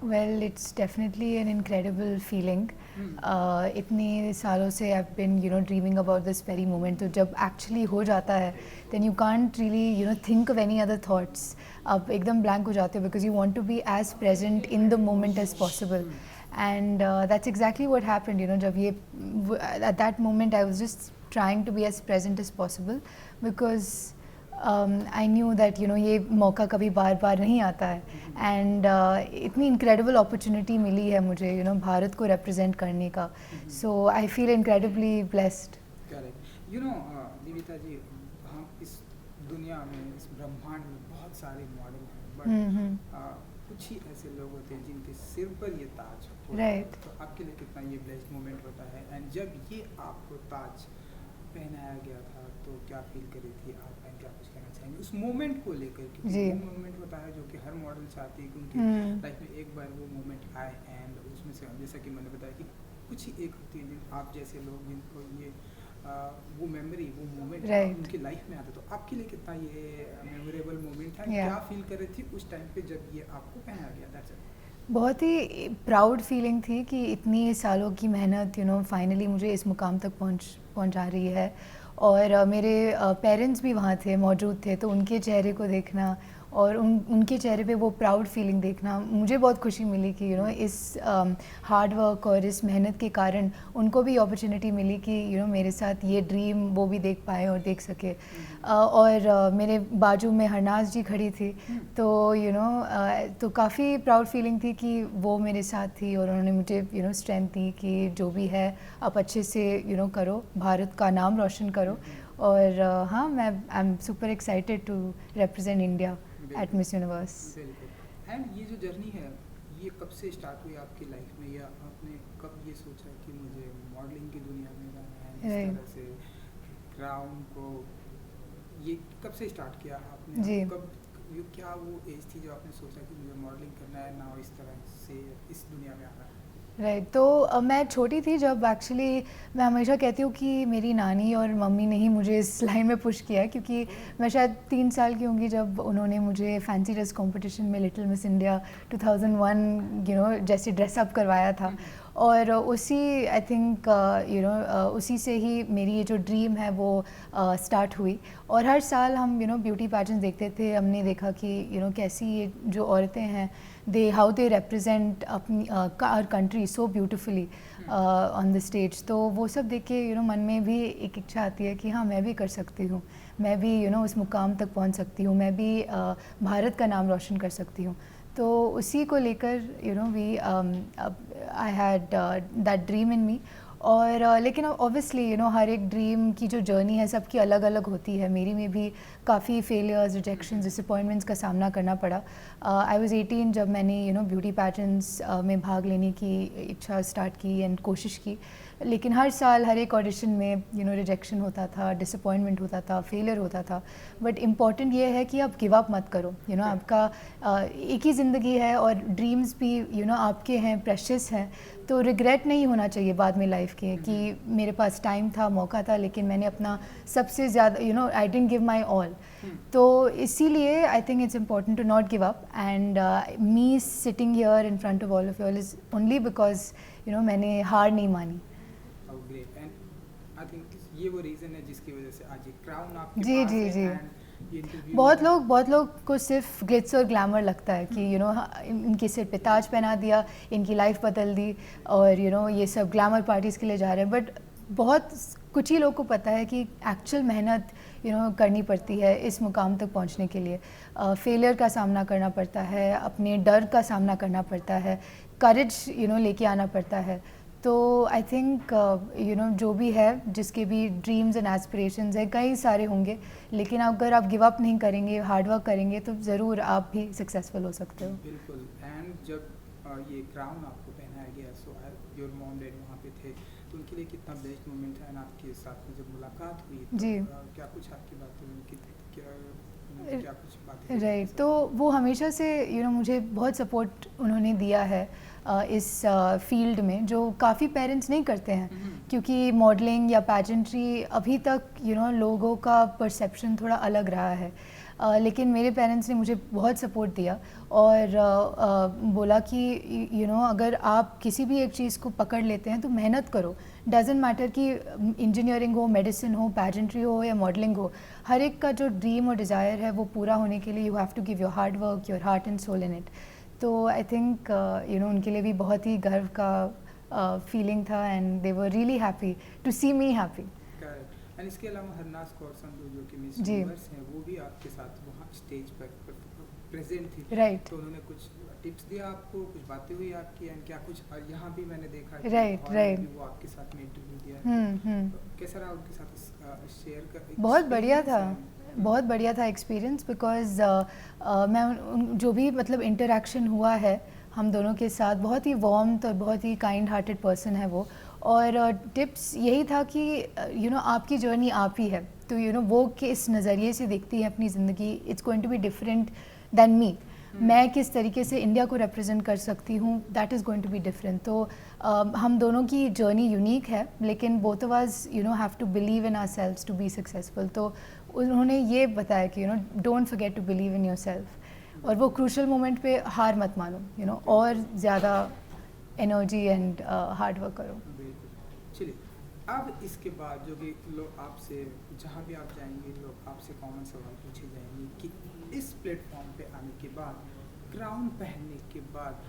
Well, it's definitely an incredible feeling. इतने सालों से I've been dreaming about this very moment. तो जब actually हो जाता है, then you can't really think of any other thoughts. आप एकदम blank हो जाते हो because you want to be as present in the moment as possible. And that's exactly what happened. जब ये at that moment I was just trying to be as present as possible because I knew that ये मौका कभी बार बार नहीं आता है and इतनी incredible opportunity मिली है मुझे भारत को रिप्रेजेंट करने का so I feel incredibly blessed correct Devita ji हम इस दुनिया में इस ब्रह्मांड में बहुत सारे मॉडल हैं बट कुछ ही ऐसे लोग होते हैं जिनके सिर पर ये ताज होता है तो आपके लिए कितना ये ब्लेस्ड मोमेंट होता है एंड जब ये आपको ताज पहनाया गया था तो क्या फील करी थी आप एंड क्या कुछ कहना चाहेंगे उस मोमेंट को लेकर क्योंकि वो मोमेंट होता है जो कि हर मॉडल चाहती है क्योंकि लाइफ में एक बार वो मोमेंट आए एंड उसमें से जैसा कि मैंने बताया कि कुछ ही एक होती है आप जैसे लोग जिनको ये वो मेमोरी वो मोमेंट उनकी लाइफ में आता तो आपके लिए कितना ये मेमोरेबल मोमेंट था क्या फील कर रही थी उस टाइम पे जब ये आपको पहनाया गया था बहुत ही प्राउड फीलिंग थी कि इतनी सालों की मेहनत फाइनली मुझे इस मुकाम तक पहुंचा रही है और मेरे पेरेंट्स भी वहाँ थे मौजूद थे तो उनके चेहरे को देखना और उनके चेहरे पे वो प्राउड फीलिंग देखना मुझे बहुत खुशी मिली कि इस हार्ड वर्क और इस मेहनत के कारण उनको भी अपॉर्चुनिटी मिली कि मेरे साथ ये ड्रीम वो भी देख पाए और देख सके और मेरे बाजू में हरनाज जी खड़ी थी तो तो काफ़ी प्राउड फीलिंग थी कि वो मेरे साथ थी और उन्होंने मुझे स्ट्रेंथ दी कि जो भी है आप अच्छे से करो भारत का नाम रोशन करो और हाँ मैं I am super excited to represent India at Miss Universe. And ये जो जर्नी है ये कब से स्टार्ट हुई आपकी लाइफ में या आपने कब ये सोचा कि मुझे मॉडलिंग की दुनिया में जाना है इस तरह से क्राउन को ये कब से स्टार्ट किया आपने जी कब क्या वो एज थी जो आपने सोचा कि मुझे मॉडलिंग करना है ना इस तरह से इस दुनिया में आना है राइट तो मैं छोटी थी जब एक्चुअली मैं हमेशा कहती हूँ कि मेरी नानी और मम्मी ने ही मुझे इस लाइन में पुश किया क्योंकि मैं शायद 3 साल की होंगी जब उन्होंने मुझे फैंसी ड्रेस कंपटीशन में लिटिल मिस इंडिया 2001 जैसे ड्रेसअप करवाया था और उसी आई थिंक उसी से ही मेरी ये जो ड्रीम है वो स्टार्ट हुई और हर साल हम ब्यूटी पैजेंट देखते थे हमने देखा कि कैसी ये जो औरतें हैं how they represent अपनी our country so beautifully on the stage तो वो सब देख के मन में भी एक इच्छा आती है कि हाँ मैं भी कर सकती हूँ मैं भी उस मुकाम तक पहुँच सकती हूँ मैं भी भारत का नाम रोशन कर सकती हूँ तो उसी को लेकर we I had that dream in me और लेकिन ऑब्वियसली हर एक ड्रीम की जो जर्नी है सबकी अलग अलग होती है मेरी में भी काफ़ी फेलियर्स रिजेक्शंस डिसअपॉइंटमेंट्स का सामना करना पड़ा आई वाज 18 जब मैंने ब्यूटी पैजेंट्स में भाग लेने की इच्छा स्टार्ट की एंड कोशिश की लेकिन हर साल हर एक ऑडिशन में रिजेक्शन होता था डिसअपॉइंटमेंट होता था फेलियर होता था बट इम्पॉर्टेंट ये है कि आप गिव अप मत करो आपका एक ही ज़िंदगी है और ड्रीम्स भी आपके हैं प्रेशियस हैं तो रिग्रेट नहीं होना चाहिए बाद में लाइफ के कि मेरे पास टाइम था मौका था लेकिन मैंने अपना सबसे ज़्यादा I didn't give my all तो इसीलिए I think it's important to not give up and me sitting here in front of all of you all is only because मैंने हार नहीं मानी आई थिंक ये वो रीज़न है जिसकी वजह से आज ये क्राउन आपके जी पास जी है जी बहुत लोग को सिर्फ ग्लिट्स और ग्लैमर लगता है कि इनके सिर पे ताज पहना दिया इनकी लाइफ बदल दी और ये सब ग्लैमर पार्टीज़ के लिए जा रहे हैं बट बहुत कुछ ही लोग को पता है कि एक्चुअल मेहनत करनी पड़ती है इस मुकाम तक पहुंचने के लिए फेलियर का सामना करना पड़ता है अपने डर का सामना करना पड़ता है करेज लेके आना पड़ता है तो आई थिंक जो भी है जिसके भी ड्रीम्स एंड एस्पिरेशंस है कई सारे होंगे लेकिन अगर आप गिव अप नहीं करेंगे हार्ड वर्क करेंगे तो ज़रूर आप भी सक्सेसफुल हो सकते हो बिल्कुल एंड जब ये क्राउन आपको पहनाया गया सो योर मॉम डैड वहाँ पे थे तो उनके लिए कितना बेस्ट मोमेंट है आपके साथ में जब मुलाकात हुई तो जी क्या कुछ आपकी बातें उनकी क्या कुछ बातें राइट तो वो हमेशा से मुझे बहुत सपोर्ट उन्होंने दिया है इस फील्ड में जो काफ़ी पेरेंट्स नहीं करते हैं क्योंकि मॉडलिंग या पैजेंट्री अभी तक लोगों का परसेप्शन थोड़ा अलग रहा है लेकिन मेरे पेरेंट्स ने मुझे बहुत सपोर्ट दिया और बोला कि अगर आप किसी भी एक चीज़ को पकड़ लेते हैं तो मेहनत करो। डजेंट मैटर कि इंजीनियरिंग हो, मेडिसिन हो, पैजेंट्री हो या मॉडलिंग हो, हर एक का जो ड्रीम और डिज़ायर है वो पूरा होने के लिए you have to give your hard work, your heart and soul in it. तो आई थिंक उनके लिए भी बहुत ही गर्व का फीलिंग था and they were really happy to see me happy. Correct. And इसके अलावा हरनाज कौर संधू जो कि मिस जी। यूनिवर्स हैं, वो भी आपके साथ वहाँ स्टेज पर प्रेजेंट थी। राइट। तो उन्होंने कुछ टिप्स दिया आपको, कुछ बातें हुई आपकी, एंड क्या कुछ यहाँ भी मैंने देखा कि राइट, हॉल में राइट। भी वो आपके साथ में इंटरव्यू दिया। तो कैसा रहा उनके साथ शेयर कर? बहुत बढ़िया था, experience? बहुत बढ़िया था एक्सपीरियंस, बिकॉज मैं जो भी मतलब इंटरेक्शन हुआ है हम दोनों के साथ, बहुत ही वार्म और बहुत ही काइंड हार्टेड पर्सन है वो। और टिप्स यही था कि आपकी जर्नी आप ही है, तो वो किस नज़रिए से देखती है अपनी ज़िंदगी, it's going to be different than me. मैं किस तरीके से इंडिया को रिप्रेजेंट कर सकती हूँ, that is going to be different. तो हम दोनों की जर्नी यूनिक है, लेकिन both of us have to believe in ourselves to be successful. तो उन्होंने ये बताया कि don't forget to believe in yourself, और वो क्रूशल मोमेंट पे हार मत मानो, और ज़्यादा एनर्जी एंड हार्ड वर्क करो। बिल्कुल। चलिए, अब इसके बाद जो भी लोग आपसे, जहाँ भी आप जाएंगे, लोग आपसे कॉमन सवाल पूछे जाएंगे कि इस प्लेटफॉर्म पे आने के बाद, क्राउन पहनने के बाद,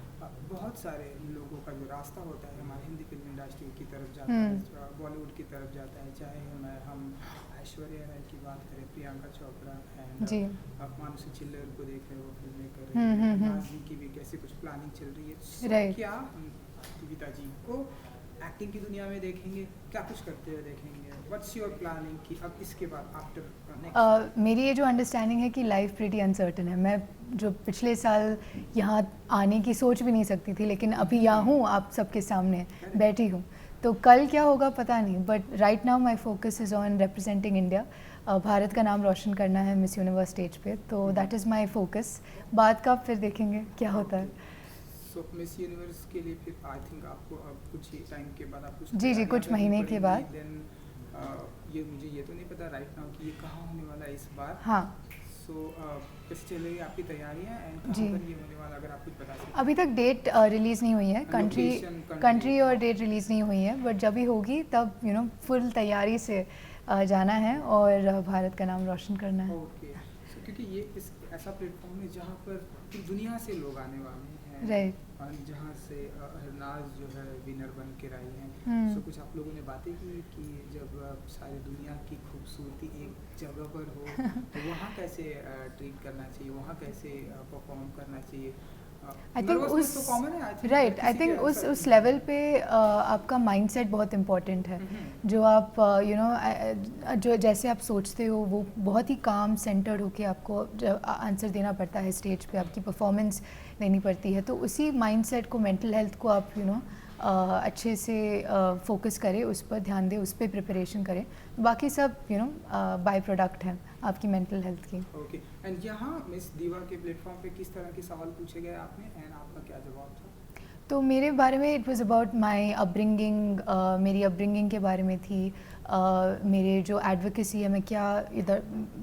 बहुत सारे लोगों का जो रास्ता होता है हमारे हिंदी फिल्म इंडस्ट्री की तरफ जाता है, बॉलीवुड की तरफ जाता है, चाहे हम ऐश्वर्या राय की बात करें, प्रियंका चोपड़ा जी। एंड मानुषी छिल्लर को देख रहे हो, फिल्में कर रहे हैं, नाज़ी की भी कैसे कुछ प्लानिंग चल रही है। So, Right. क्या हम जीविता जी को एक्टिंग की दुनिया में देखेंगे, क्या कुछ करते हुए देखेंगे? व्हाट्स योर प्लानिंग कि अब इसके बाद आफ्टर नेक्स्ट? मेरी ये जो अंडरस्टैंडिंग है कि लाइफ प्रीटी अनसर्टन है। मैं जो पिछले साल यहाँ आने की सोच भी नहीं सकती थी, लेकिन अभी यहाँ हूँ, आप सबके सामने बैठी हूँ। तो कल क्या होगा पता नहीं, but right now my focus is on representing India. Bharat का नाम रोशन करना है मिस यूनिवर्स स्टेज पे, तो दैट इज़ माई फोकस। बाद का फिर देखेंगे क्या होता है। सो मिस यूनिवर्स के लिए फिर आई थिंक आपको अब कुछ ही टाइम के बाद आप कुछ जी, तैयारियां कुछ करनी महीने के पड़ेंगी। बाद। देन ये मुझे ये तो नहीं पता राइट नाउ कि ये कहाँ होने वाला है इस बार। हाँ। सो कैसे चल रही है आपकी तैयारियां एंड जी। कहाँ पर ये होने वाला, अगर आप कुछ बता सकें? अभी तक डेट रिलीज़ नहीं हुई है, कंट्री और डेट रिलीज़ नहीं हुई है, बट जब भी होगी तब फुल तैयारी से जाना है और भारत का नाम रोशन करना है। ओके। सो क्योंकि ये इस ऐसा प्लेटफॉर्म है जहाँ पर पूरी दुनिया से लोग आने वाले हैं, राइट। और जहाँ से हरनाज जो है विनर बन के आई हैं। सो कुछ आप लोगों ने बातें की कि जब सारी दुनिया की खूबसूरती एक जगह पर हो तो वहाँ कैसे ट्रीट करना चाहिए, वहाँ कैसे परफॉर्म करना चाहिए? आई थिंक उस राइट, आई थिंक उस लेवल पे आपका माइंडसेट बहुत इम्पॉर्टेंट है। जो आप जो जैसे आप सोचते हो वो बहुत ही काम सेंटर्ड होके आपको आंसर देना पड़ता है स्टेज पे, आपकी परफॉर्मेंस देनी पड़ती है। तो उसी माइंडसेट को, मेंटल हेल्थ को आप अच्छे से फोकस करें, उस पर ध्यान दें, उस पर प्रिपरेशन करें। बाकी सब बाय प्रोडक्ट है आपकी मेंटल हेल्थ की। ओके। एंड यहाँ मिस दीवा के प्लेटफॉर्म पे किस तरह के सवाल पूछे गए आपने एंड आपका क्या जवाब था? तो मेरे बारे में it was about my upbringing, मेरी अपब्रिंगिंग के बारे में थी। मेरे जो एडवोकेसी है, मैं क्या इधर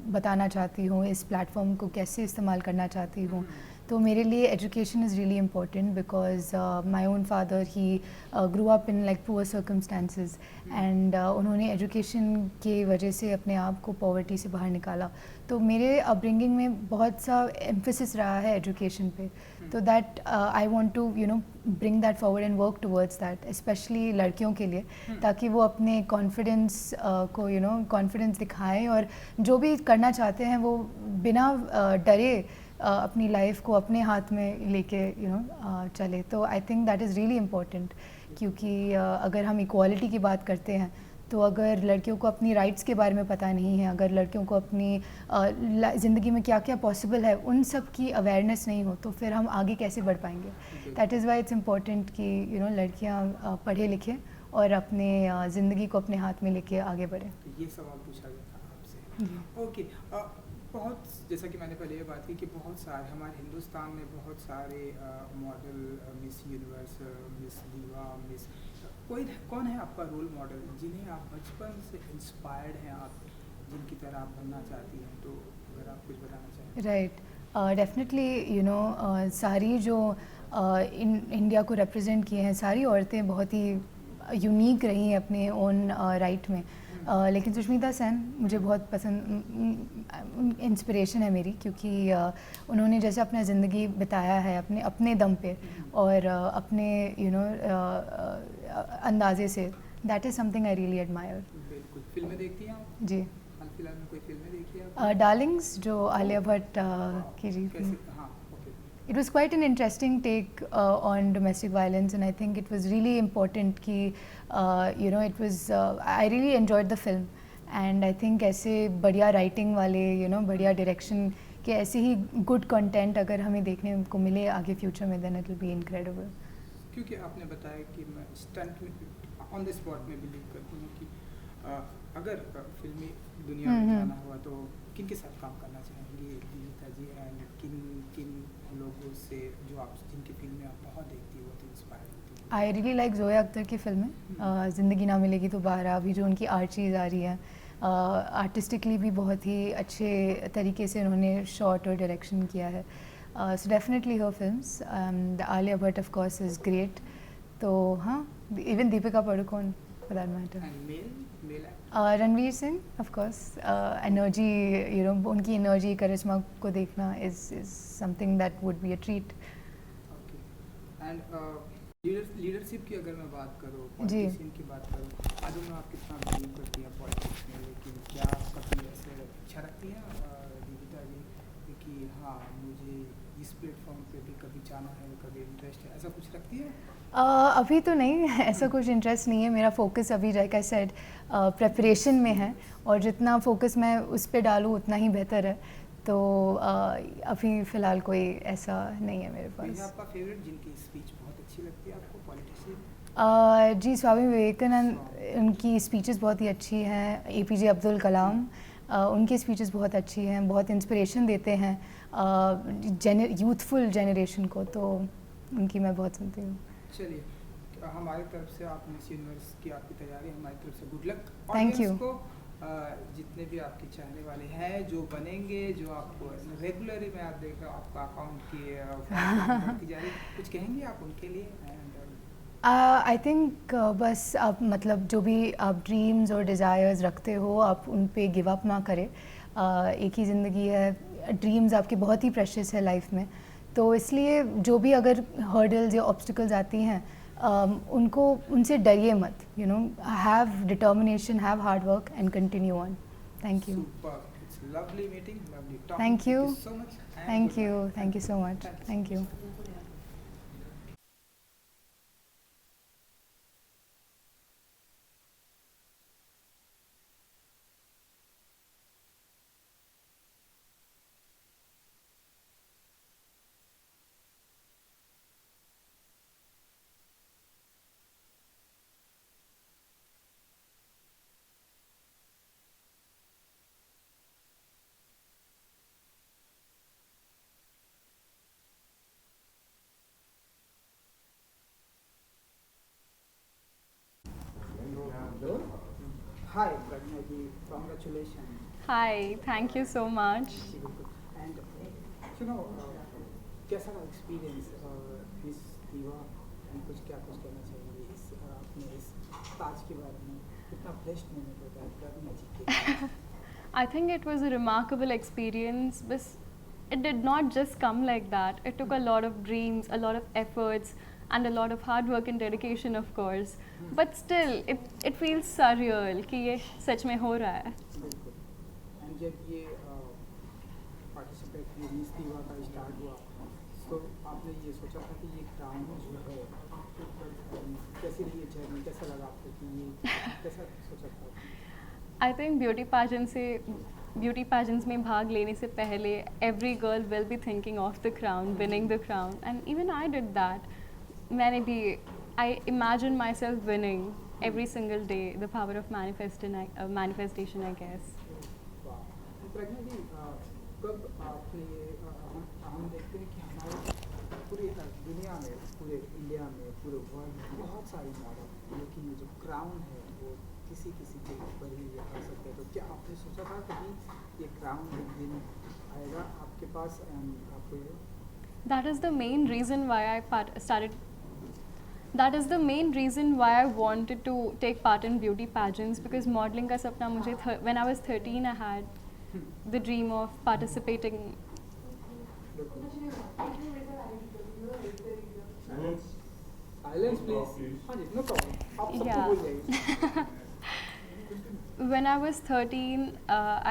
बताना चाहती हूँ, इस प्लेटफॉर्म को कैसे इस्तेमाल करना चाहती हूँ। तो मेरे लिए education is really important because my own father he grew up in like poor circumstances and उन्होंने एजुकेशन की वजह से अपने आप को पॉवर्टी से बाहर निकाला। तो मेरे अपब्रिंगिंग में बहुत सा एम्फेसिस रहा है एजुकेशन पे। तो that I want to bring that forward and work towards that, specially लड़कियों के लिए, ताकि वो अपने कॉन्फिडेंस को कॉन्फिडेंस दिखाएं और जो भी करना चाहते हैं वो बिना डरे अपनी लाइफ को अपने हाथ में लेके चले। तो I think that is really important, क्योंकि अगर हम इक्वालिटी की बात करते हैं तो अगर लड़कियों को अपनी राइट्स के बारे में पता नहीं है, अगर लड़कियों को अपनी ज़िंदगी में क्या क्या पॉसिबल है उन सब की अवेयरनेस नहीं हो, तो फिर हम आगे कैसे बढ़ पाएंगे। That is why it's important कि लड़कियां पढ़े लिखें और अपने ज़िंदगी को अपने हाथ में लेके आगे बढ़ें। ये सवाल पूछा गया था आपसे। ओके। बहुत, जैसा कि मैंने पहले ये बात की कि बहुत सारे हमारे हिंदुस्तान में बहुत सारे मॉडल, मिस यूनिवर्स, मिस दीवा, मिस कौन है आपका रोल मॉडल जिन्हें आप बचपन से इंस्पायर्ड हैं, आप जिनकी तरह आप बनना चाहती हैं? तो अगर आप कुछ बताना चाहें। राइट, डेफिनेटली यू नो सारी जो इंडिया को रिप्रेजेंट किए हैं, सारी औरतें बहुत ही यूनिक रही हैं अपने ओन राइट में। लेकिन सुष्मिता सेन मुझे बहुत पसंद, इंस्पिरेशन है मेरी, क्योंकि उन्होंने जैसे अपना ज़िंदगी बिताया है अपने अपने दम पे और अपने अंदाजे से, that is something I really admire. बिल्कुल। फिल्में देखती हैं आप? जी। हाल फिलहाल में कोई फिल्में देखी है आपने? डार्लिंग्स जो आलिया भट्ट की जी। कैसे? हाँ, okay. It was quite an interesting take on domestic violence, and I think it was really important कि it was I really enjoyed the film, and I think ऐसे बढ़िया writing वाले बढ़िया direction के ऐसे ही good content अगर हमें देखने को मिले आगे future में, then it will be incredible. क्योंकि आपने बताया कि मैं स्टंट में ऑन द स्पॉट में बिलीव करती हूँ कि अगर फिल्मी दुनिया में जाना हुआ तो किन के साथ काम करना चाहेंगी दीपिका जी, एंड किन किन लोगों से जो आप जिनकी फिल्में आप बहुत देखती हो तो इंस्पायर होती हो? I really like Zoya Akhtar की फिल्में, ज़िंदगी ना मिलेगी दोबारा, अभी जो उनकी आर्चीज़ आ रही है, आर्टिस्टिकली भी बहुत ही अच्छे तरीके से उन्होंने शॉट और डायरेक्शन किया है। So definitely her films, Alia Bhatt of course is great, तो हाँ, even Deepika Padukone for that matter. And male Ranveer Singh of course, energy उनकी एनर्जी करिश्मा को देखना is something that would be a treat. Okay. And leadership की अगर मैं बात करूँ, जी। पॉलिटिशियन की बात करूँ, आज में आप कितना बिलीव करती हैं पॉलिटिक्स में, लेकिन क्या कभी ऐसे इच्छा रखती हैं दीपिका जी कि हाँ मुझे इस प्लेटफॉर्म पे भी कभी जाना है, कभी इंटरेस्ट है, ऐसा कुछ रखती है? अभी तो नहीं ऐसा कुछ इंटरेस्ट नहीं है, मेरा फोकस अभी लाइक आई सेड प्रेपरेशन में है, और जितना फोकस मैं उस पर डालूँ उतना ही बेहतर है, तो अभी फ़िलहाल कोई ऐसा नहीं है मेरे कोई है पास। आपका फेवरेट जिनकी स्पीच बहुत अच्छी लगती है आपको, पॉलिटिशियन? जी, स्वामी विवेकानंद, उनकी स्पीचेस बहुत ही अच्छी हैं। एपीजे अब्दुल कलाम, उनकी स्पीचेस बहुत अच्छी हैं, बहुत इंस्पिरेशन देते हैं यूथफुल जनरेशन को, तो उनकी मैं बहुत सुनती हूँ। चलिए, हमारी तरफ से आप मिस यूनिवर्स की आपकी तैयारी, हमारी तरफ से गुड लक। Thank you. को जितने भी आपके चाहने वाले हैं, जो बनेंगे, जो आपको रेगुलरली मैं आप देख रहा हूँ आपका अकाउंट की जा रही, कुछ कहेंगे आप उनके लिए? एंड आई थिंक बस आप मतलब जो भी आप ड्रीम्स और डिज़ायर्स रखते हो, आप उन पे गिव अप ना करें। एक ही ज़िंदगी है, ड्रीम्स आपके बहुत ही प्रेशियस है लाइफ में, तो इसलिए जो भी अगर हर्डल्स या ऑब्स्टिकल्स आती हैं, उनसे डरिए मत, have determination, have hard work and continue on. Thank you. It's lovely meeting, lovely talking. Thank you. So much. Thank you so much. Thank you. Hi, Pragna ji, congratulations. Hi, thank you so much. जी बिल्कुल। And कैसा रहा experience miss दीवा, and कुछ कहना चाहेंगे इस अपने इस ताज के बारे में? कितना ब्लेस्ड मोमेंट होता है प्रज्ञा जी के? I think it was a remarkable experience, but it did not just come like that. It took a lot of dreams, a lot of efforts, and a lot of hard work and dedication, of course. But still, it feels surreal कि ये सच में हो रहा है. बिल्कुल। And जब ये participate miss दीवा का स्टार्ट हुआ, तो आपने ये सोचा था कि ये क्राउन जो है, कैसी रही ये जर्नी, कैसा लगा आपको कि ये कैसा सोचा था? I think beauty pageants में भाग लेने से पहले every girl will be thinking of the crown, winning the crown, and even I did that. मैंने भी I imagined myself winning every single day. The power of manifestation, I guess. प्रज्ञा जी, कब आपने ये हम देखते हैं कि हमारे पूरी दुनिया में, पूरे इंडिया में, पूरे वर्ल्ड में बहुत सारी मॉडल, लेकिन ये जो क्राउन है वो किसी किसी के ऊपर ही ये आ सकते हैं। तो क्या आपने सोचा था कभी ये क्राउन एक दिन आएगा आपके पास एंड आपको ये That is the main reason why I started. That is the main reason why I wanted to take part in beauty pageants, because modeling का सपना मुझे when I was 13 I had the dream of participating. Silence please. हाँ जी, no problem, आप सबको Yeah. बोल जाइए। When I was 13,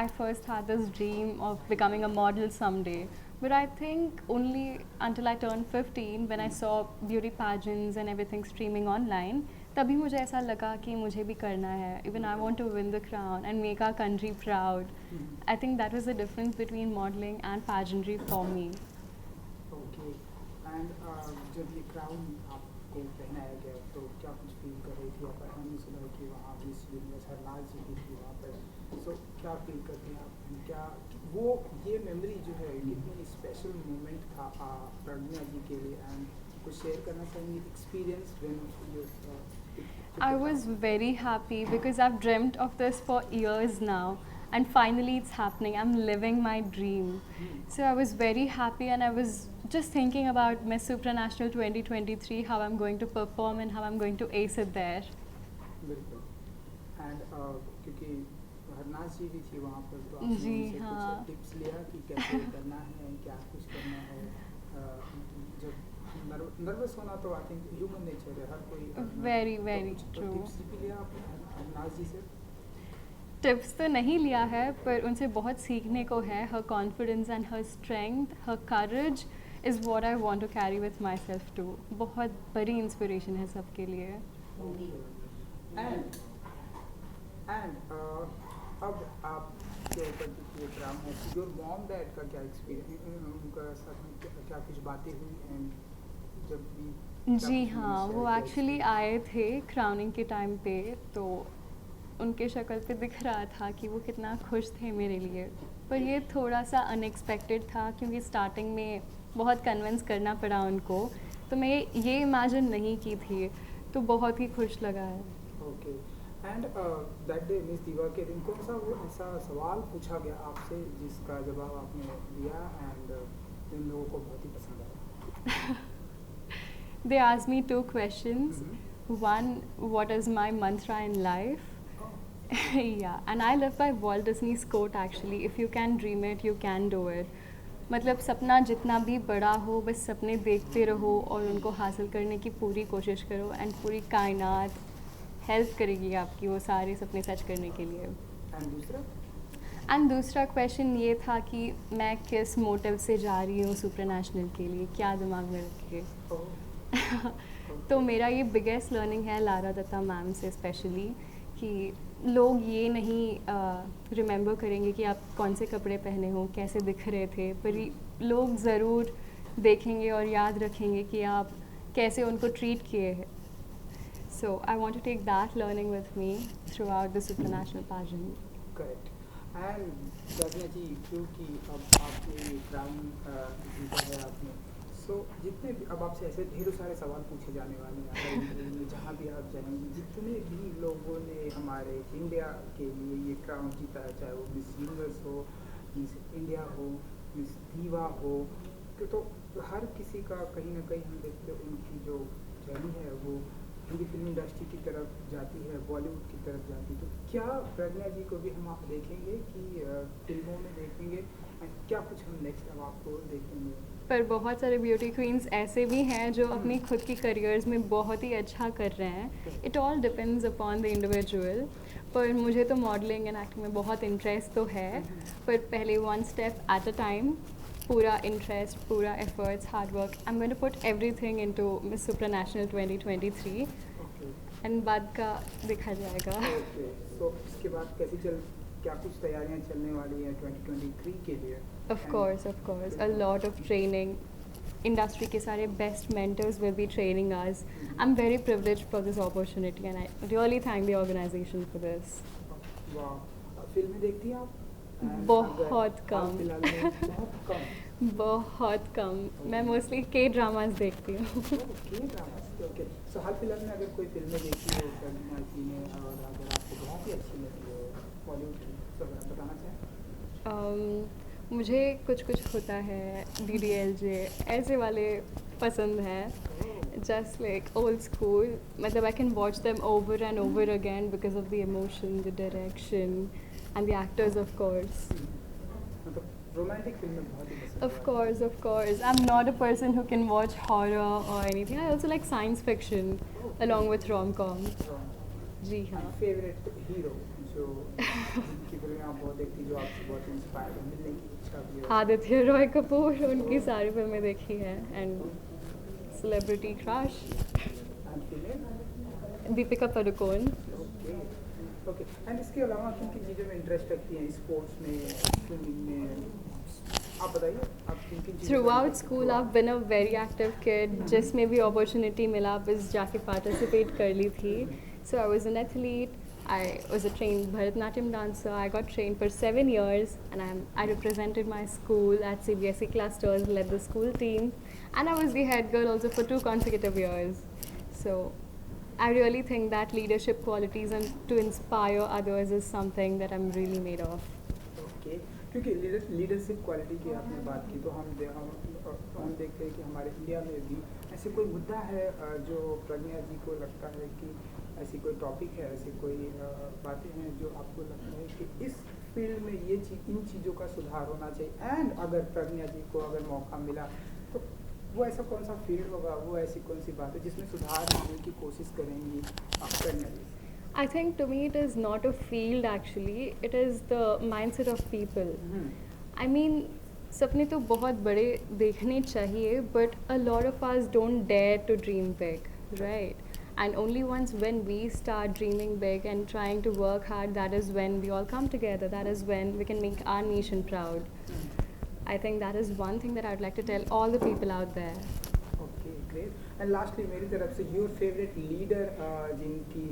I first had this dream of becoming a model someday. But I think only until I turned 15, when I saw beauty pageants and everything streaming online, तभी मुझे ऐसा लगा कि मुझे भी करना है. Even I want to win the crown and make our country proud. I think that was the difference between modeling and pageantry for me. Okay and जब ये क्राउन आपको पहनाया गया तो क्या कुछ फील कर रही थी आप? हमने सुना कि वहाँ मिस यूनिवर्स हरनाज जी भी थी वहाँ पर, सो क्या फील करते हैं आप? क्या वो ये मेमोरी जो है कितनी स्पेशल मोमेंट था प्रज्ञा जी के लिए, एंड कुछ शेयर करना चाहेंगे experience when you I was very happy because I've dreamt of this for years now, and finally it's happening. I'm living my dream. So I was very happy, and I was just thinking about Miss Supranational 2023, how I'm going to perform and how I'm going to ace it there. बिल्कुल and क्योंकि हरनाज जी भी थी वहाँ पर, तो आपने जी, उनसे हाँ। कुछ टिप्स लिया कि कैसे करना है, क्या कुछ करना है? जब नर्वस होना तो आई थिंक ह्यूमन नेचर है, हर कोई Very, very तो true. टिप्स भी लिया आपने हरनाज जी से? टिप्स तो नहीं लिया है, पर उनसे बहुत सीखने को है. हर कॉन्फिडेंस एंड हर स्ट्रेंथ, हर courage is what I want to carry with myself too. बहुत बड़ी इंस्पिरेशन है सबके लिए. एंड अब आपके ऊपर ये क्राउन है, योर मॉम डैड का क्या एक्सपीरियंस, उनका साथ में क्या कुछ बातें हुई? एंड जब भी क्या जी कुछ हाँ, उन्होंने वो share किया एक्चुअली experience? आए थे क्राउनिंग के टाइम पे, तो उनके शक्ल पे दिख रहा था कि वो कितना खुश थे मेरे लिए. पर ये थोड़ा सा अनएक्सपेक्टेड था, क्योंकि स्टार्टिंग में बहुत कन्विंस करना पड़ा उनको, तो मैं ये इमेजिन नहीं की थी. तो बहुत ही खुश लगा है. Okay and that day miss दीवा के दिन कौन सा वो ऐसा सवाल पूछा गया आपसे जिसका जवाब आपने दिया एंड इन लोगों को बहुत ही पसंद आया? They asked me 2 questions. One, what is my mantra in life? Yeah, and I live by Walt Disney's quote actually, if you can dream it, you can do it. मतलब सपना जितना भी बड़ा हो, बस सपने देखते रहो और उनको हासिल करने की पूरी कोशिश करो, एंड पूरी कायनात हेल्प करेगी आपकी वो सारे सपने सच करने के लिए. एंड दूसरा एंड दूसरा क्वेश्चन ये था कि मैं किस मोटिव से जा रही हूँ सुपरनैशनल के लिए, क्या दिमाग में रख के. तो मेरा ये बिगेस्ट लर्निंग है लारा दत्ता मैम से स्पेशली, कि लोग ये नहीं रिमेंबर करेंगे कि आप कौन से कपड़े पहने हो, कैसे दिख रहे थे, पर लोग ज़रूर देखेंगे और याद रखेंगे कि आप कैसे उनको ट्रीट किए हैं. So I want to take that learning with me throughout the supernational pageant. Correct and Pragya ji, क्योंकि अब आपने ये क्राउन जीता है आपने, सो जितने भी अब आपसे ऐसे ढेरों सारे सवाल पूछे जाने वाले हैं अगर इंटरव्यू में जहाँ भी आप जाएंगे, जितने भी लोगों ने हमारे इंडिया के लिए ये क्राउन जीता है, चाहे वो मिस यूनिवर्स हो, मिस इंडिया हो, मिस दीवा हो, तो हर किसी का कहीं ना कहीं हम देखते हैं उनकी जो जर्नी है वो हिंदी फिल्म इंडस्ट्री की तरफ जाती है, बॉलीवुड की तरफ जाती है. तो क्या प्रज्ञा जी को भी हम आप देखेंगे कि फिल्मों में देखेंगे, एंड क्या कुछ हम नेक्स्ट अब आपको देखेंगे? पर बहुत सारे ब्यूटी क्वींस ऐसे भी हैं जो अपनी खुद की करियर्स में बहुत ही अच्छा कर रहे हैं. It all depends upon the individual. पर मुझे तो मॉडलिंग एंड एक्टिंग में बहुत इंटरेस्ट तो है, पर पहले 1 स्टेप एट अ टाइम, पूरा इंटरेस्ट, पूरा efforts, hard work. I am going to put everything into miss supernational 2023, okay and बाद का देखा जाएगा. ओके, सो इसके बाद क्या कुछ तैयारियां चलने वाली हैं 2023 के लिए? Of course, a lot of training. Industry के सारे best mentors will be training us. I'm very privileged for this opportunity, and I really thank the organization for this. वाह, फिल्में देखती हैं आप? And बहुत अगर कम. हाल फिलहाल में बहुत कम. बहुत कम. मैं mostly K dramas देखती हूँ. Okay drama, okay. सो हाल फिलहाल में अगर कोई फिल्में देखी हो प्रज्ञा जी ने और अगर आपको बहुत ही अच्छी लगी हो बॉलीवुड की, तो अगर आप बताना चाहें। मुझे कुछ कुछ होता है DDLJ ऐसे वाले पसंद हैं, just like old school. मतलब I can watch them over and over again because of the emotion, the direction, and the actors, of course. मतलब रोमांटिक फिल्में बहुत ही पसंद Of course, of course. I'm not a person who can watch horror or anything. I also like science fiction along with rom-com. जी हाँ. Favourite hero जो जिनकी फिल्में आप बहुत देखती, जो आपसे बहुत इंस्पायर मिलने की इच्छा भी हो। आदित्य रॉय कपूर, उनकी सारी फिल्में देखी हैं. And celebrity crush And female? Deepika Padukone. Okay okay. And इसके अलावा किन किन चीज़ों में इंटरेस्ट रखती हैं, स्पोर्ट्स में, स्विमिंग में, आप बताइए आप किन किन चीज़ों थ्रू में आउट interest स्कूल रखती I've been a very active kid. जिसमें भी अपॉर्चुनिटी मिला बस जाके पार्टिसिपेट कर ली थी. So I was an athlete. I was a trained Bharatanatyam dancer. I got trained for 7 years and I represented my school at CBSE clusters, led the school team, and I was the head girl also for 2 consecutive years. So I really think that leadership qualities and to inspire others is something that I'm really made of. Okay. क्योंकि leadership quality की आपने बात की, तो हम देखते हैं कि हमारे इंडिया में भी ऐसे कोई मुद्दा है जो प्रज्ञा जी को लगता है कि ऐसी कोई टॉपिक है, ऐसी कोई बातें हैं जो आपको लगता है कि इस फील्ड में ये इन चीज़ों का सुधार होना चाहिए, एंड अगर प्रज्ञा जी को अगर मौका मिला तो वो ऐसा कौन सा फील्ड होगा, वो ऐसी कौन सी बात है जिसमें सुधार लाने की कोशिश करेंगी प्रज्ञा जी? I think to me it is not a field actually, it is the mindset of people. I mean, सपने तो बहुत बड़े देखने चाहिए, but a lot of us don't dare to dream big, right? And only once when we start dreaming big and trying to work hard, that is when we all come together, that is when we can make our nation proud. I think that is one thing that I would like to tell all the people out there. Okay great. And lastly मेरी तरफ से your favourite leader जिनकी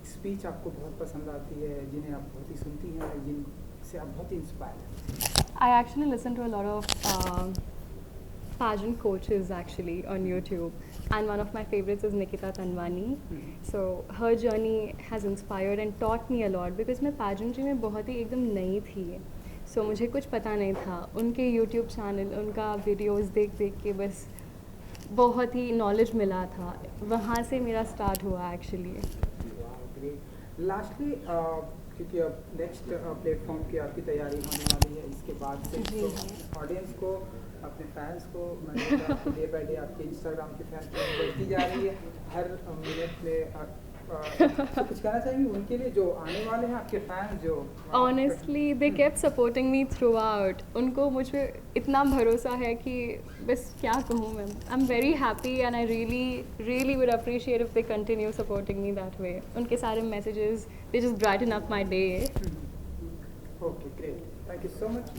speech आपको बहुत पसंद आती है, जिन्हें आप बहुत ही सुनती हैं, जिनसे आप बहुत ही इंस्पायर हैं। I actually listen to a lot of pageant coaches actually on YouTube, and one of my favorites is Nikita Tanwani. So her journey has inspired and taught me a lot because मैं pageantry में बहुत ही एकदम नई थी, so मुझे कुछ पता नहीं था. उनके YouTube चैनल, उनका वीडियोस देख देख के बस बहुत ही नॉलेज मिला था, वहाँ से मेरा स्टार्ट हुआ एक्चुअली. लास्टली क्योंकि अब नेक्स्ट प्लेटफॉर्म की आपकी तैयारी होने वाली है इसके बाद से, जी। तो ऑडियंस को, अपने फैंस को, डे बाय डे आपके इंस्टाग्राम की फैंस बढ़ती जा रही है हर मिनट में, तो कुछ कहना चाहेंगे उनके लिए जो आने वाले हैं आपके फैंस जो Honestly, they kept supporting me throughout. उनको मुझ पे इतना भरोसा है कि बस क्या कहूँ मैं. I'm very happy and I really would appreciate if they continue supporting me that way. उनके सारे messages, they just brighten up my day. Okay great, thank you so much.